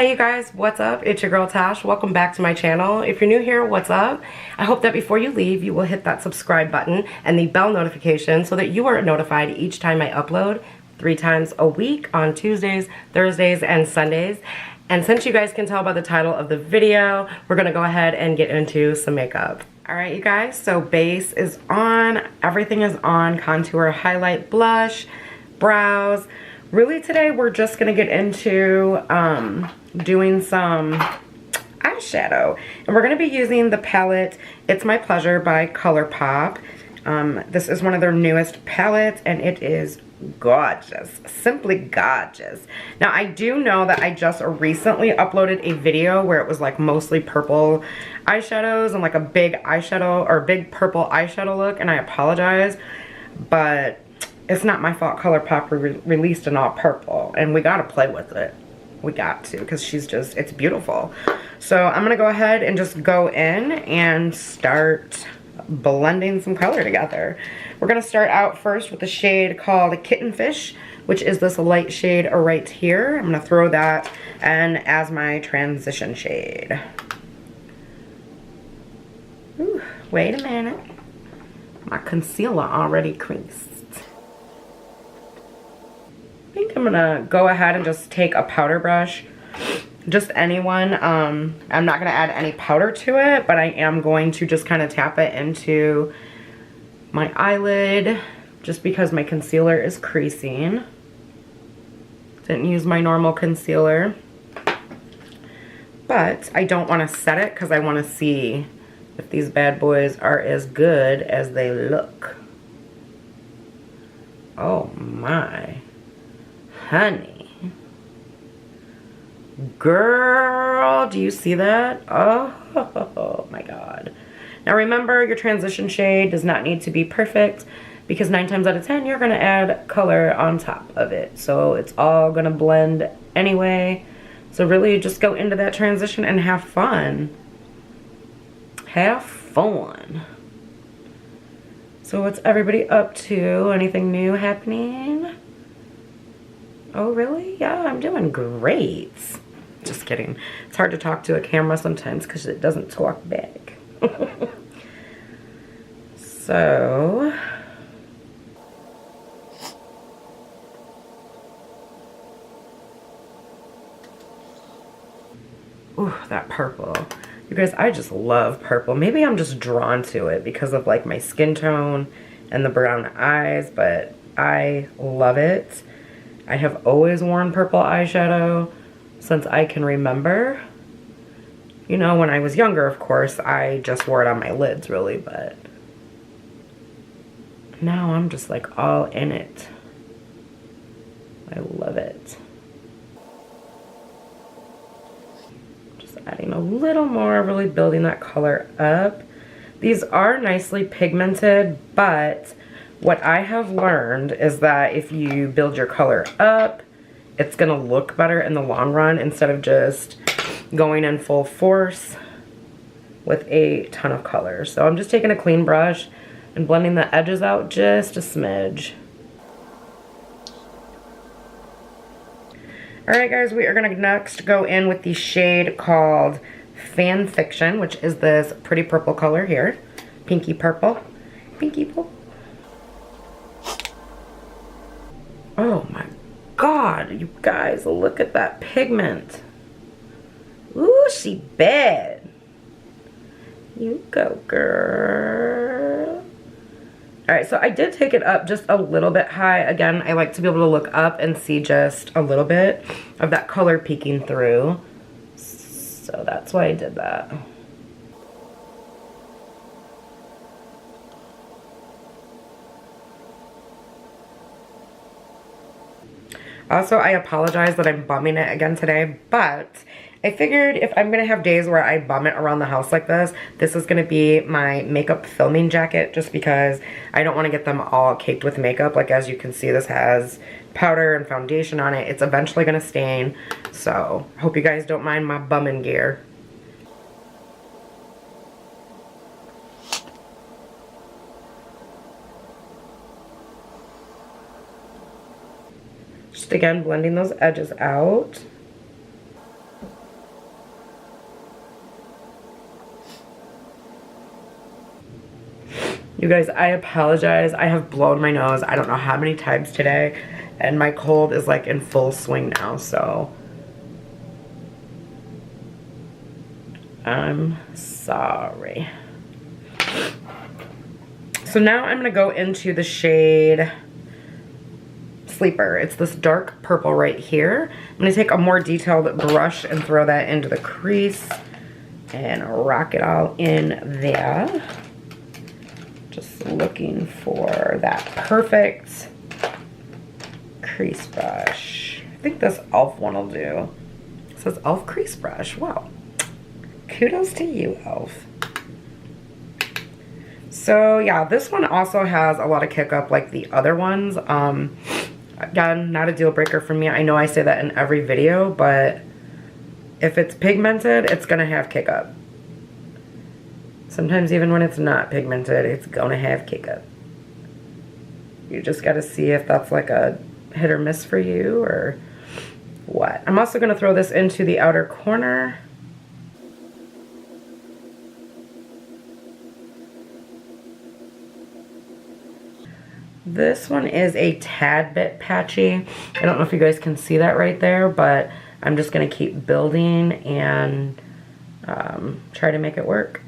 Hey you guys, what's up? It's your girl Tash. Welcome back to my channel. If you're new here, what's up? I hope that before you leave, you will hit that subscribe button and the bell notification so that you are notified each time I upload 3 times a week on Tuesdays, Thursdays, and Sundays. And since you guys can tell by the title of the video, we're gonna go ahead and get into some makeup. Alright you guys, so base is on, everything is on, contour, highlight, blush, brows. Really today we're just gonna get into doing some eyeshadow, and we're gonna be using the palette It's My Pleasure by ColourPop. This is one of their newest palettes and it is gorgeous, simply gorgeous. Now I do know that I just recently uploaded a video where it was like mostly purple eyeshadows and like a big eyeshadow or big purple eyeshadow look, and I apologize, but it's not my fault ColourPop released an all purple, and we gotta play with it. We got to, because she's just, it's beautiful. So I'm gonna go ahead and just go in and start blending some color together. We're gonna start out first with the shade called Kittenfish, which is this light shade right here. I'm gonna throw that in as my transition shade. Ooh, wait a minute. My concealer already creased. I think I'm gonna go ahead and just take a powder brush, just anyone. I'm not gonna add any powder to it, but I am going to just kind of tap it into my eyelid just because my concealer is creasing. Didn't use my normal concealer, but I don't want to set it because I want to see if these bad boys are as good as they look. Oh my. Honey. Girl, do you see that? Oh my god. Now remember, your transition shade does not need to be perfect because 9 times out of 10 you're going to add color on top of it. So it's all going to blend anyway. So really just go into that transition and have fun. Have fun. So what's everybody up to? Anything new happening? Oh really? Yeah, I'm doing great. Just kidding. It's hard to talk to a camera sometimes because it doesn't talk back. So ooh, that purple. You guys, I just love purple. Maybe I'm just drawn to it because of like my skin tone and the brown eyes, but I love it. I have always worn purple eyeshadow since I can remember. You know, when I was younger, of course, I just wore it on my lids, really, but now I'm just like all in it. I love it. Just adding a little more, really building that color up. These are nicely pigmented, but what I have learned is that if you build your color up, it's gonna look better in the long run instead of just going in full force with a ton of color. So I'm just taking a clean brush and blending the edges out just a smidge. Alright guys, we are gonna next go in with the shade called Fan Fiction, which is this pretty purple color here. Pinky purple. Pinky purple. Oh my god, you guys, look at that pigment. Ooh, she bad. You go, girl. Alright, so I did take it up just a little bit high. Again, I like to be able to look up and see just a little bit of that color peeking through. So that's why I did that. Also, I apologize that I'm bumming it again today, but I figured if I'm going to have days where I bum it around the house like this, this is going to be my makeup filming jacket, just because I don't want to get them all caked with makeup. Like, as you can see, this has powder and foundation on it. It's eventually going to stain, so hope you guys don't mind my bumming gear. Just again, blending those edges out. You guys, I apologize. I have blown my nose I don't know how many times today, and my cold is like in full swing now, so I'm sorry. So now I'm gonna go into the shade Sleeper. It's this dark purple right here. I'm gonna take a more detailed brush and throw that into the crease and rock it all in there. Just looking for that perfect crease brush. I think this e.l.f. one will do. It says e.l.f. crease brush. Wow. Kudos to you, e.l.f. So yeah, this one also has a lot of kick up like the other ones. Again, not a deal breaker for me. I know I say that in every video, but if it's pigmented, it's gonna have kick up. Sometimes even when it's not pigmented, it's gonna have kick up. You just gotta see if that's like a hit or miss for you or what. I'm also gonna throw this into the outer corner. This one is a tad bit patchy. I don't know if you guys can see that right there, but I'm just gonna keep building and try to make it work.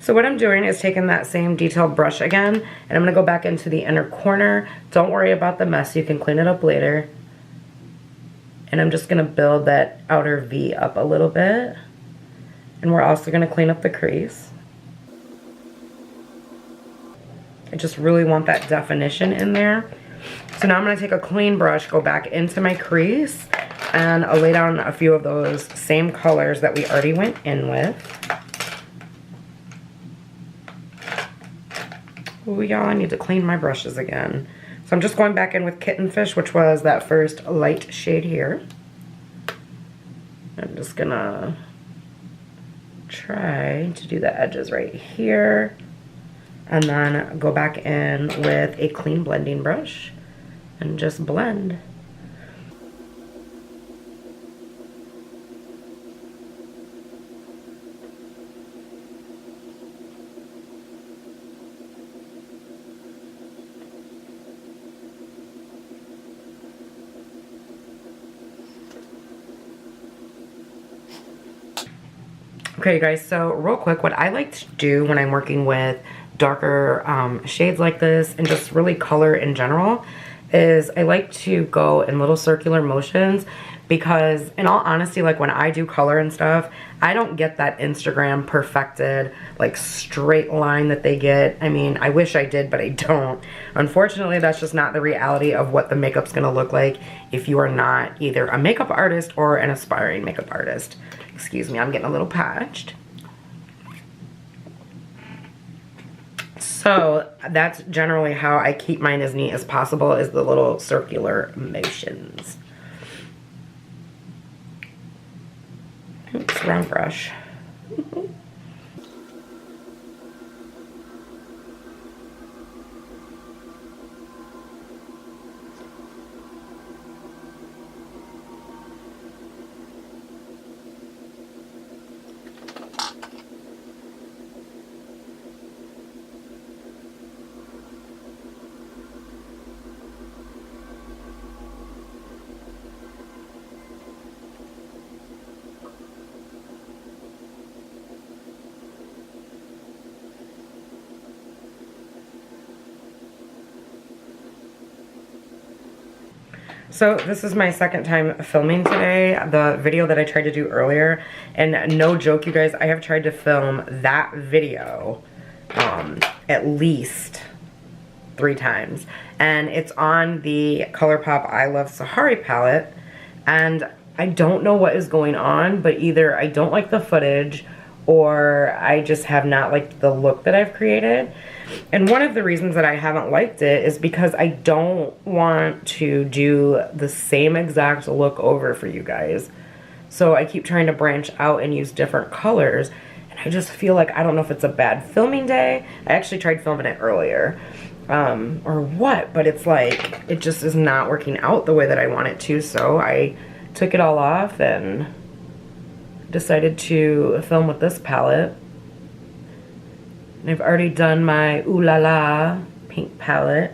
So what I'm doing is taking that same detailed brush again, and I'm going to go back into the inner corner. Don't worry about the mess. You can clean it up later. And I'm just going to build that outer V up a little bit. And we're also going to clean up the crease. I just really want that definition in there. So now I'm going to take a clean brush, go back into my crease, and I'll lay down a few of those same colors that we already went in with. Oh, y'all, I need to clean my brushes again. So I'm just going back in with Kitten Fish, which was that first light shade here. I'm just gonna try to do the edges right here. And then go back in with a clean blending brush and just blend. Okay, guys, so real quick, what I like to do when I'm working with darker shades like this and just really color in general is I like to go in little circular motions, because in all honesty, like when I do color and stuff, I don't get that Instagram perfected like straight line that they get. I mean, I wish I did, but I don't. Unfortunately, that's just not the reality of what the makeup's gonna look like if you are not either a makeup artist or an aspiring makeup artist. Excuse me, I'm getting a little parched. So that's generally how I keep mine as neat as possible, is the little circular motions. Oops, wrong brush. So this is my second time filming today. The video that I tried to do earlier, and no joke, you guys, I have tried to film that video at least 3 times. And it's on the ColourPop I Love Sahari palette. And I don't know what is going on, but either I don't like the footage or I just have not liked the look that I've created. And one of the reasons that I haven't liked it is because I don't want to do the same exact look over for you guys. So I keep trying to branch out and use different colors. And I just feel like, I don't know if it's a bad filming day. I actually tried filming it earlier. Or what, but it's like, it just is not working out the way that I want it to. So I took it all off and decided to film with this palette. And I've already done my Ooh La La pink palette,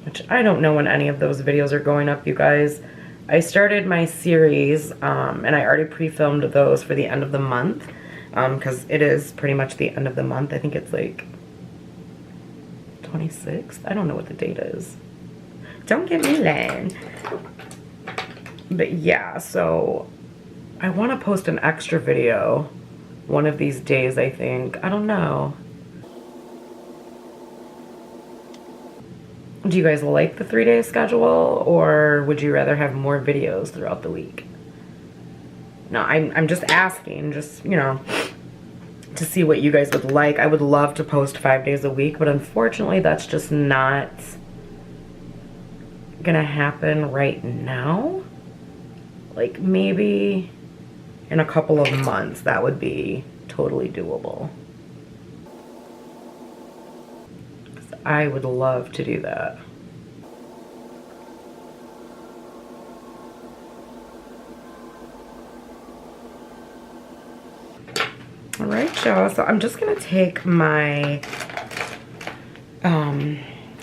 which I don't know when any of those videos are going up, you guys. I started my series, and I already pre-filmed those for the end of the month, because it is pretty much the end of the month. I think it's like 26th. I don't know what the date is. Don't get me lying. But yeah, so I want to post an extra video one of these days, I think. I don't know. Do you guys like the 3-day schedule, or would you rather have more videos throughout the week? No, I'm just asking, just, you know, to see what you guys would like. I would love to post 5 days a week, but unfortunately that's just not gonna happen right now. Like maybe in a couple of months that would be totally doable. I would love to do that. All right, y'all, so I'm just gonna take my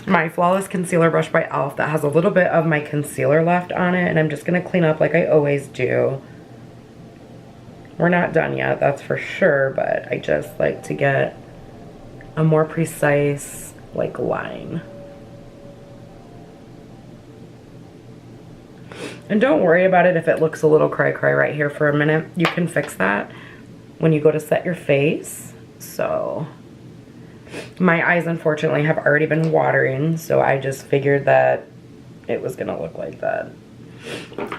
my Flawless Concealer Brush by e.l.f. that has a little bit of my concealer left on it, and I'm just gonna clean up like I always do. We're not done yet, that's for sure, but I just like to get a more precise like line. And don't worry about it if it looks a little cray right here for a minute. You can fix that when you go to set your face. So my eyes unfortunately have already been watering, so I just figured that it was gonna look like that.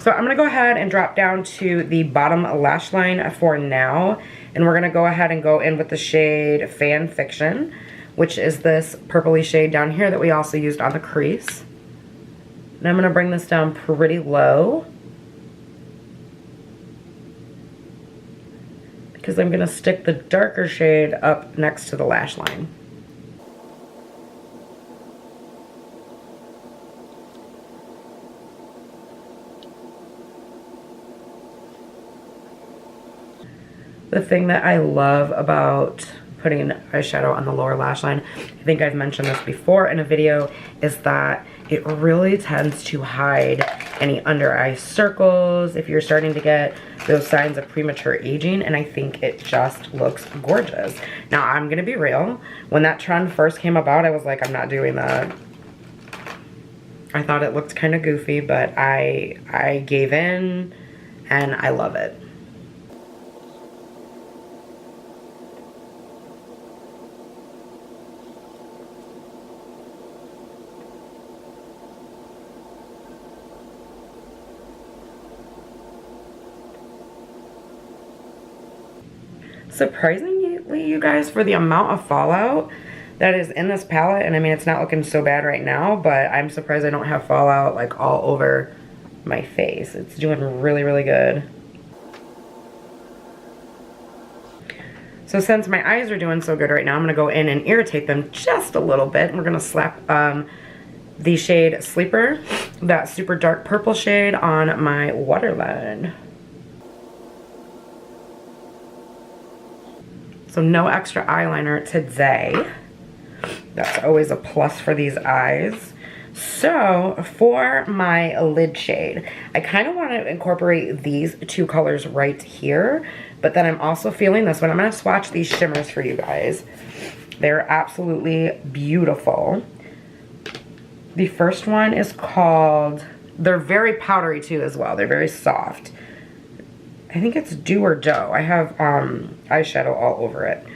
So I'm gonna go ahead and drop down to the bottom lash line for now, and we're gonna go ahead and go in with the shade Fan Fiction, which is this purpley shade down here that we also used on the crease. And I'm gonna bring this down pretty low because I'm gonna stick the darker shade up next to the lash line. The thing that I love about putting eyeshadow on the lower lash line, I think I've mentioned this before in a video, is that it really tends to hide any under eye circles if you're starting to get those signs of premature aging, and I think it just looks gorgeous. Now, I'm gonna be real, when that trend first came about, I was like, I'm not doing that. I thought it looked kind of goofy, but I gave in and I love it. Surprisingly, you guys, for the amount of fallout that is in this palette, and I mean, it's not looking so bad right now, but I'm surprised I don't have fallout like all over my face. It's doing really, really good. So since my eyes are doing so good right now, I'm gonna go in and irritate them just a little bit. We're gonna slap the shade Sleeper, that super dark purple shade, on my waterline. So no extra eyeliner today. That's always a plus for these eyes. So for my lid shade, I kind of want to incorporate these two colors right here, but then I'm also feeling this one. I'm going to swatch these shimmers for you guys. They're absolutely beautiful. The first one is called, they're very powdery too as well. They're very soft. I think it's Do or Dough. I have eyeshadow all over it.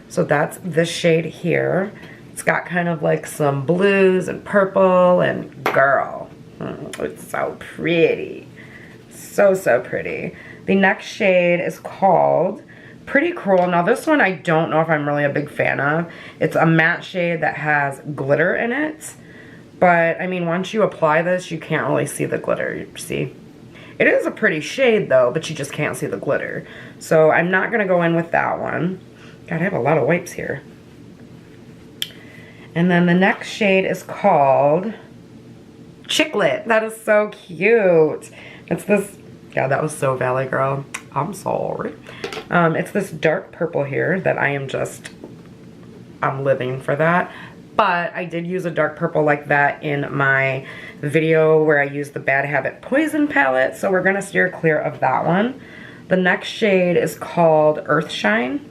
So that's this shade here. It's got kind of like some blues and purple, and girl, It's so pretty. So, so pretty. The next shade is called Pretty Cruel. Now this one I don't know if I'm really a big fan of. It's a matte shade that has glitter in it. But, I mean, once you apply this, you can't really see the glitter, you see? It is a pretty shade, though, but you just can't see the glitter. So, I'm not going to go in with that one. God, I have a lot of wipes here. And then the next shade is called Chicklet. That is so cute. It's this, yeah, that was so Valley Girl. I'm sorry. It's this dark purple here that I'm living for that. But I did use a dark purple like that in my video where I used the Bad Habit Poison palette. So we're going to steer clear of that one. The next shade is called Earthshine.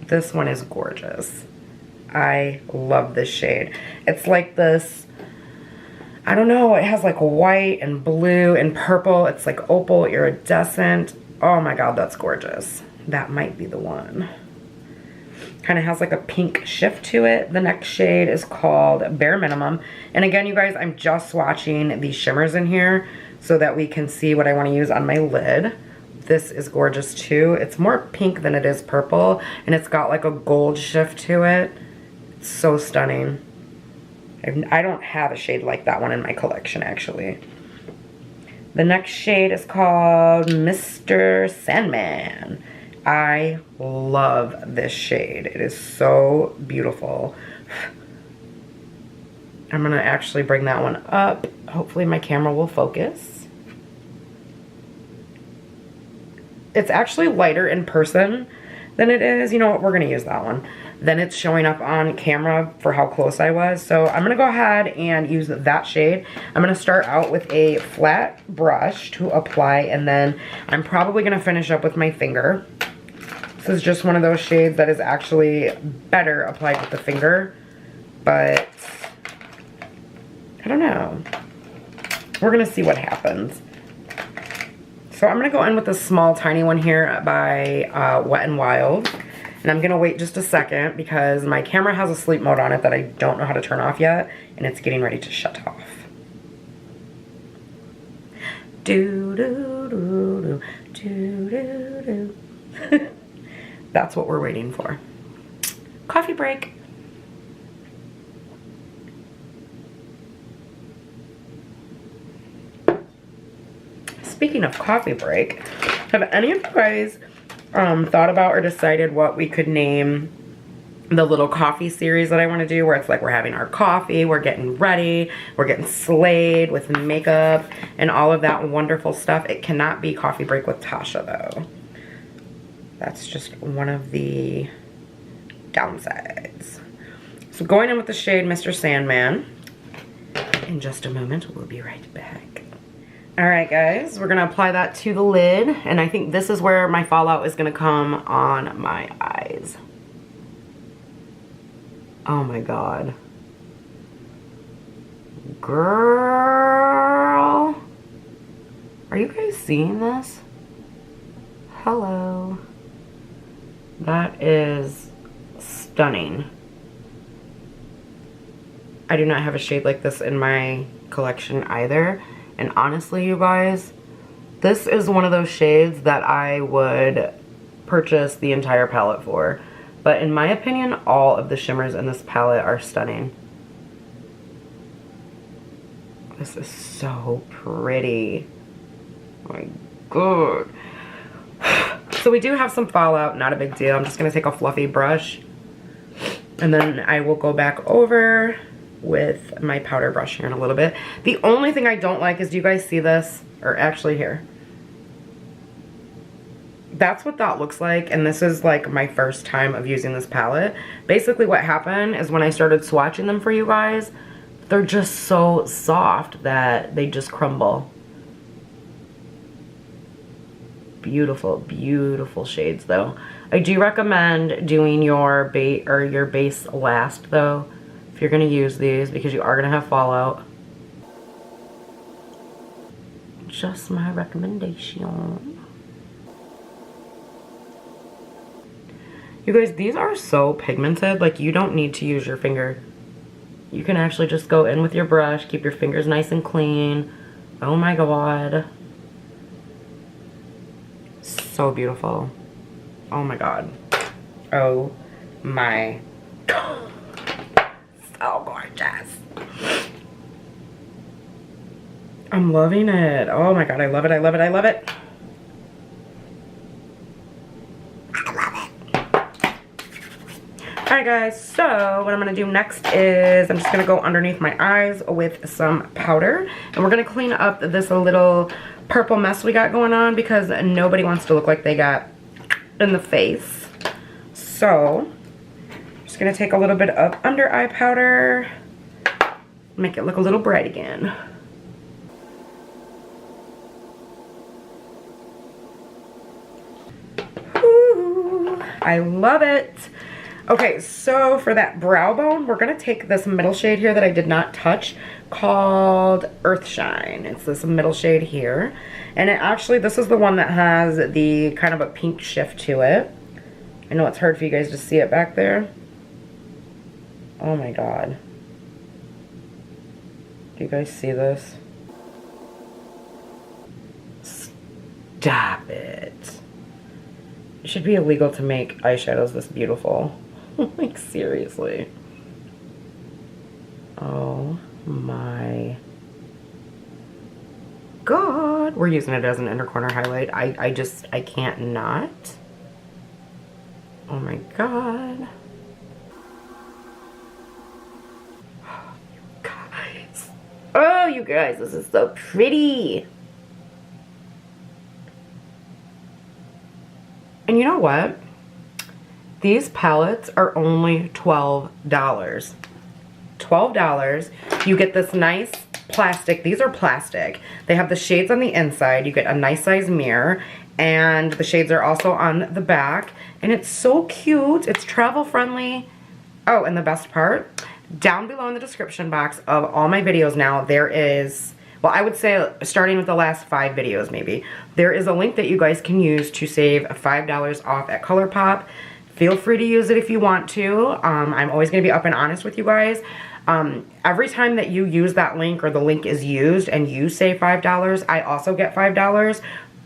This one is gorgeous. I love this shade. It's like this, I don't know, it has like white and blue and purple. It's like opal iridescent. Oh my god, that's gorgeous. That might be the one. Kind of has like a pink shift to it. The next shade is called Bare Minimum. And again, you guys, I'm just swatching these shimmers in here so that we can see what I want to use on my lid. This is gorgeous too. It's more pink than it is purple, and it's got like a gold shift to it. It's so stunning. I don't have a shade like that one in my collection, actually. The next shade is called Mr. Sandman. I love this shade. It is so beautiful. I'm going to actually bring that one up. Hopefully my camera will focus. It's actually lighter in person than it is. You know what? We're going to use that one. Then it's showing up on camera for how close I was. So I'm going to go ahead and use that shade. I'm going to start out with a flat brush to apply, and then I'm probably going to finish up with my finger. This is just one of those shades that is actually better applied with the finger, but I don't know. We're going to see what happens. So I'm going to go in with a small tiny one here by Wet n Wild. And I'm going to wait just a second because my camera has a sleep mode on it that I don't know how to turn off yet. And it's getting ready to shut off. Do do do do do do. That's what we're waiting for. Coffee break. Speaking of coffee break, have any of you guys thought about or decided what we could name the little coffee series that I want to do, where it's like we're having our coffee, we're getting ready, we're getting slayed with makeup and all of that wonderful stuff? It cannot be Coffee Break with Tasha, though. That's just one of the downsides. So going in with the shade Mr. Sandman. In just a moment, we'll be right back. Alright guys, we're going to apply that to the lid, and I think this is where my fallout is going to come on my eyes. Oh my god. Girl! Are you guys seeing this? Hello. That is stunning. I do not have a shade like this in my collection either. And honestly, you guys, this is one of those shades that I would purchase the entire palette for. But in my opinion, all of the shimmers in this palette are stunning. This is so pretty. Oh my god. So we do have some fallout, not a big deal. I'm just going to take a fluffy brush. And then I will go back over with my powder brush here in a little bit. The only thing I don't like is, do you guys see this? Or actually here. That's what that looks like, and this is like my first time of using this palette. Basically what happened is when I started swatching them for you guys, they're just so soft that they just crumble. Beautiful, beautiful shades though. I do recommend doing your base last though, if you're going to use these, because you are going to have fallout. Just my recommendation. You guys, these are so pigmented, like you don't need to use your finger. You can actually just go in with your brush, keep your fingers nice and clean. Oh my god. So beautiful. Oh my god. Oh my god. So gorgeous. I'm loving it. Oh my god, I love it, I love it, I love it. Alright guys, so what I'm going to do next is I'm just going to go underneath my eyes with some powder. And we're going to clean up this little purple mess we got going on because nobody wants to look like they got in the face. So, I'm just going to take a little bit of under eye powder, make it look a little bright again. Ooh, I love it. Okay, so for that brow bone, we're going to take this middle shade here that I did not touch called Earth Shine. It's this middle shade here. And this is the one that has the kind of a pink shift to it. I know it's hard for you guys to see it back there. Oh my god. Do you guys see this? Stop it. It should be illegal to make eyeshadows this beautiful. Like, seriously. Oh my god. We're using it as an inner corner highlight. I can't not. Oh my god. Oh, you guys. Oh, you guys, this is so pretty. And you know what? These palettes are only $12. $12. You get this nice plastic. These are plastic. They have the shades on the inside. You get a nice size mirror. And the shades are also on the back. And it's so cute. It's travel friendly. Oh, and the best part, down below in the description box of all my videos now, there is, well, I would say starting with the last 5 videos maybe, there is a link that you guys can use to save $5 off at ColourPop. Feel free to use it if you want to. I'm always going to be up and honest with you guys. Every time that you use that link or the link is used and you say $5, I also get $5.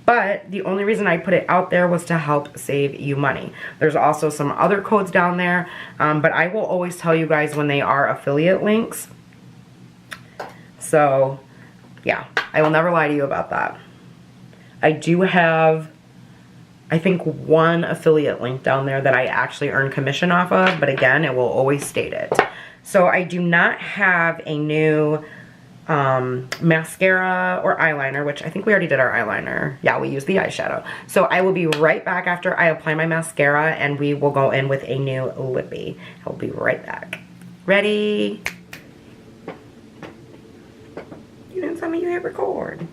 But the only reason I put it out there was to help save you money. There's also some other codes down there. But I will always tell you guys when they are affiliate links. So, yeah. I will never lie to you about that. I do have, I think, one affiliate link down there that I actually earn commission off of, but again, it will always state it. So I do not have a new mascara or eyeliner, which I think we already did our eyeliner. Yeah, we used the eyeshadow. So I will be right back after I apply my mascara and we will go in with a new lippy. I'll be right back. Ready? You didn't tell me you hit record.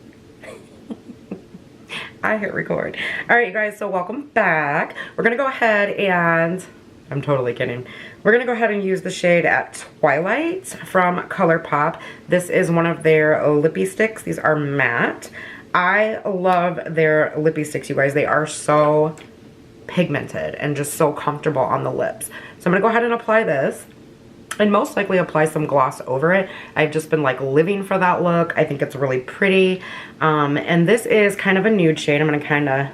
I hit record. Alright, you guys, so welcome back. We're going to go ahead and, I'm totally kidding. We're going to go ahead and use the shade at Twilight from ColourPop. This is one of their lippy sticks. These are matte. I love their lippy sticks, you guys. They are so pigmented and just so comfortable on the lips. So I'm going to go ahead and apply this. And most likely apply some gloss over it. I've just been like living for that look. I think it's really pretty. And this is kind of a nude shade. I'm going to kind of, I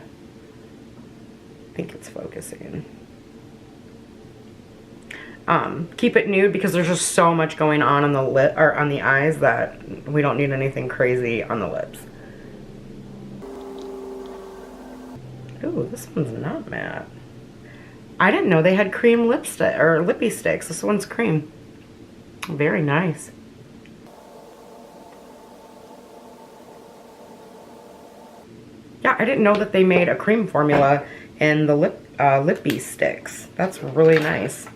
think it's focusing. Keep it nude because there's just so much going on the lip or on the eyes that we don't need anything crazy on the lips. Ooh, this one's not matte. I didn't know they had cream lipstick or lippy sticks. This one's cream. Very nice. Yeah, I didn't know that they made a cream formula in the lippy sticks. That's really nice.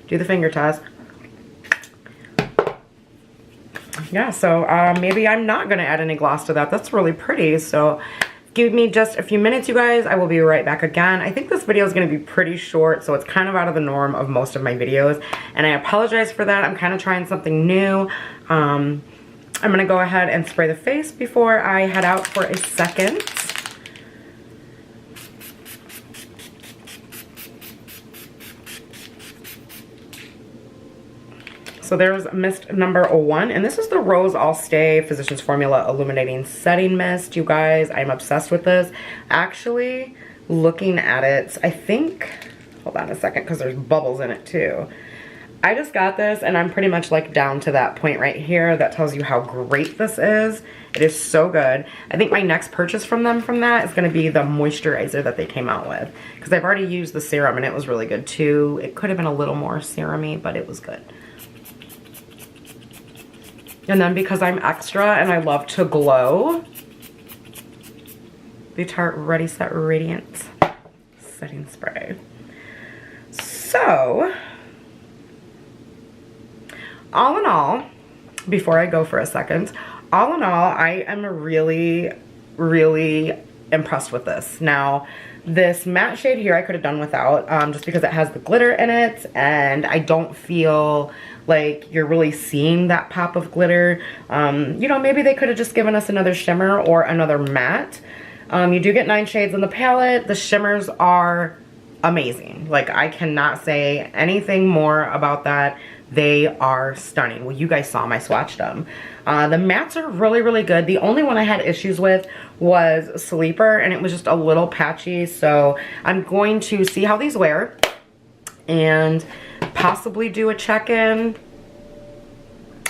Do the finger toss. Yeah, so maybe I'm not going to add any gloss to that. That's really pretty. So give me just a few minutes, you guys. I will be right back again. I think this video is going to be pretty short, so it's kind of out of the norm of most of my videos. And I apologize for that. I'm kind of trying something new. I'm going to go ahead and spray the face before I head out for a second. So so there's mist number 1, and this is the Rose All Stay Physicians Formula Illuminating Setting Mist. You guys, I'm obsessed with this. Actually, looking at it, I think, hold on a second, because there's bubbles in it too. I just got this, and I'm pretty much like down to that point right here that tells you how great this is. It is so good. I think my next purchase from them from that is going to be the moisturizer that they came out with, because I've already used the serum and it was really good too. It could have been a little more serum-y, but it was good. And then because I'm extra and I love to glow, the Tarte Ready Set Radiant Setting Spray. So, all in all, before I go for a second, all in all, I am really, really impressed with this. Now, this matte shade here I could have done without, just because it has the glitter in it, and I don't feel like you're really seeing that pop of glitter. You know, maybe they could have just given us another shimmer or another matte. You do get 9 shades in the palette. The shimmers are amazing. Like, I cannot say anything more about that. They are stunning. Well, you guys saw them. I swatched them. The mattes are really, really good. The only one I had issues with was Sleeper, and it was just a little patchy. So I'm going to see how these wear and possibly do a check-in.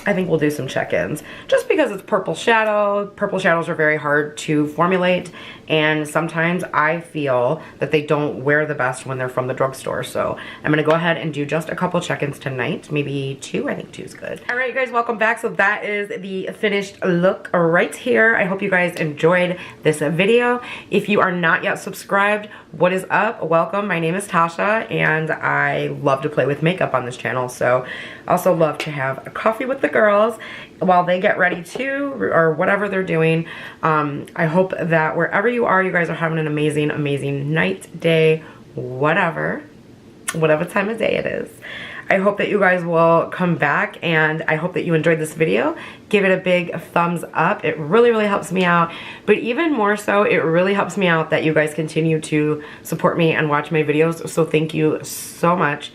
I think we'll do some check-ins just because it's purple shadow. Purple shadows are very hard to formulate, and sometimes I feel that they don't wear the best when they're from the drugstore. So I'm gonna go ahead and do just a couple check-ins tonight, maybe 2. I think 2 is good. All right, you guys, welcome back. So that is the finished look right here. I hope you guys enjoyed this video. If you are not yet subscribed, what is up? Welcome. My name is Tasha, and I love to play with makeup on this channel. So also love to have a coffee with the girls while they get ready too, or whatever they're doing. I hope that wherever you are, you guys are having an amazing, amazing night, day, whatever time of day it is. I hope that you guys will come back, and I hope that you enjoyed this video. Give it a big thumbs up. It really, really helps me out. But even more so, it really helps me out that you guys continue to support me and watch my videos. So thank you so much.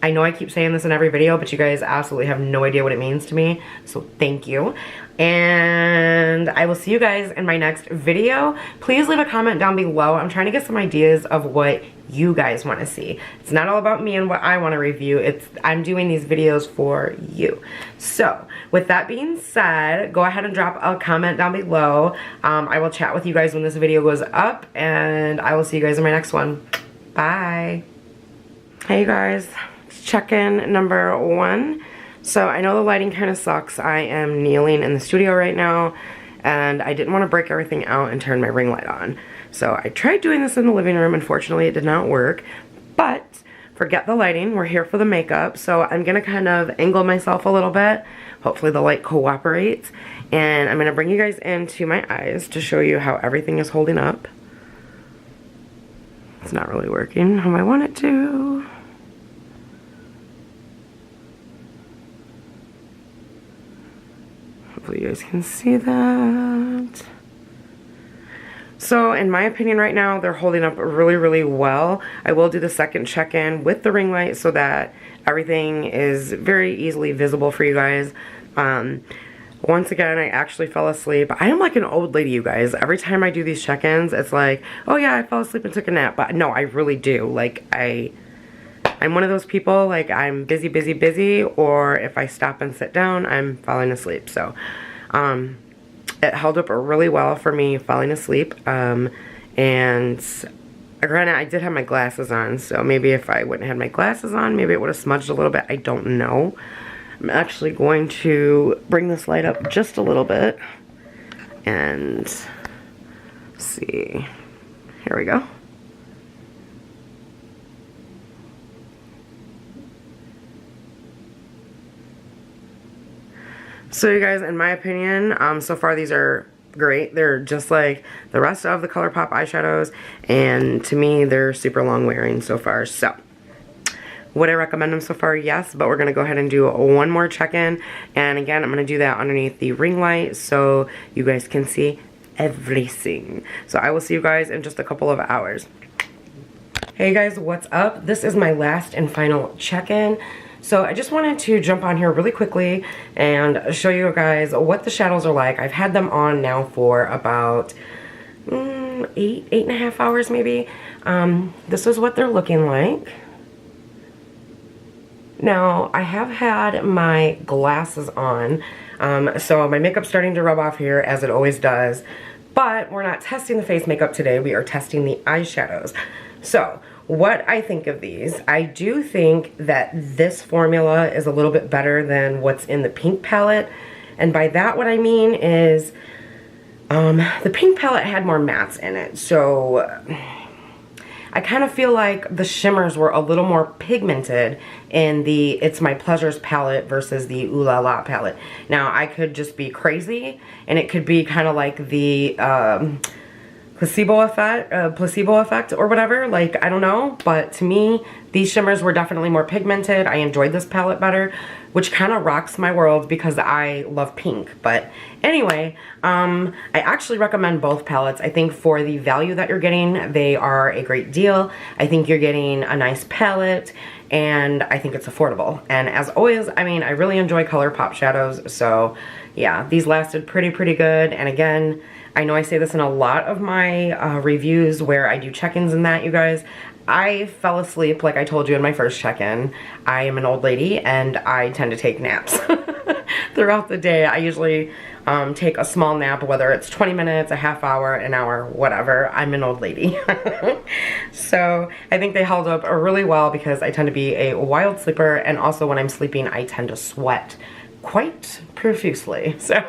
I know I keep saying this in every video, but you guys absolutely have no idea what it means to me. So thank you. And I will see you guys in my next video. Please leave a comment down below. I'm trying to get some ideas of what you guys want to see. It's not all about me and what I want to review. I'm doing these videos for you. So with that being said, go ahead and drop a comment down below. I will chat with you guys when this video goes up, and I will see you guys in my next one. Bye. Hey guys. Check-in number 1. So I know the lighting kind of sucks. I am kneeling in the studio right now, and I didn't want to break everything out and turn my ring light on. So I tried doing this in the living room. Unfortunately, it did not work. But forget the lighting. We're here for the makeup. So I'm going to kind of angle myself a little bit. Hopefully the light cooperates. And I'm going to bring you guys into my eyes to show you how everything is holding up. It's not really working how I want it to. Hopefully you guys can see that. So in my opinion right now, they're holding up really, really well. I will do the second check-in with the ring light so that everything is very easily visible for you guys. Once again, I actually fell asleep. I am like an old lady, you guys. Every time I do these check-ins, it's like, oh yeah, I fell asleep and took a nap. But no, I really do. Like, I'm one of those people, like, I'm busy, busy, busy, or if I stop and sit down, I'm falling asleep. So, it held up really well for me falling asleep. And granted, I did have my glasses on, so maybe if I wouldn't have had my glasses on, maybe it would have smudged a little bit. I don't know. I'm actually going to bring this light up just a little bit and see. Here we go. So you guys, in my opinion, so far these are great. They're just like the rest of the ColourPop eyeshadows, and to me, they're super long wearing so far. So, would I recommend them so far? Yes, but we're going to go ahead and do one more check-in, and again, I'm going to do that underneath the ring light so you guys can see everything. So I will see you guys in just a couple of hours. Hey guys, what's up? This is my last and final check-in. So I just wanted to jump on here really quickly and show you guys what the shadows are like. I've had them on now for about 8.5 hours maybe. This is what they're looking like. Now, I have had my glasses on, so my makeup's starting to rub off here, as it always does. But we're not testing the face makeup today, we are testing the eyeshadows. So, what I think of these, I do think that this formula is a little bit better than what's in the pink palette. And by that, what I mean is, the pink palette had more mattes in it, so I kind of feel like the shimmers were a little more pigmented in the It's My Pleasures palette versus the Ooh La La palette. Now, I could just be crazy, and it could be kind of like the placebo effect or whatever, like, I don't know, but to me, these shimmers were definitely more pigmented. I enjoyed this palette better, which kind of rocks my world because I love pink. But anyway, I actually recommend both palettes. I think for the value that you're getting, they are a great deal. I think you're getting a nice palette, and I think it's affordable. And as always, I mean, I really enjoy ColourPop shadows, so yeah, these lasted pretty good. And again, I know I say this in a lot of my reviews where I do check-ins and that, you guys. I fell asleep, like I told you in my first check-in. I am an old lady, and I tend to take naps throughout the day. I usually take a small nap, whether it's 20 minutes, a half hour, an hour, whatever. I'm an old lady. So I think they held up really well because I tend to be a wild sleeper, and also when I'm sleeping, I tend to sweat quite profusely. So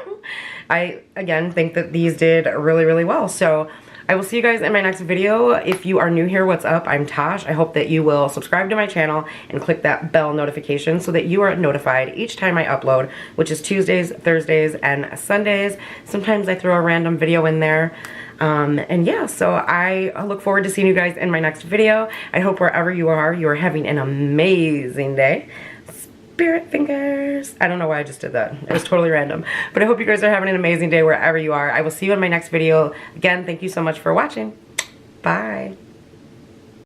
I, again, think that these did really well. So I will see you guys in my next video. If you are new here, what's up? I'm Tash. I hope that you will subscribe to my channel and click that bell notification so that you are notified each time I upload, which is Tuesdays, Thursdays, and Sundays. Sometimes I throw a random video in there. And yeah, so I look forward to seeing you guys in my next video. I hope wherever you are having an amazing day. Spirit fingers. I don't know why I just did that. It was totally random. But I hope you guys are having an amazing day wherever you are. I will see you in my next video. Again, thank you so much for watching. Bye.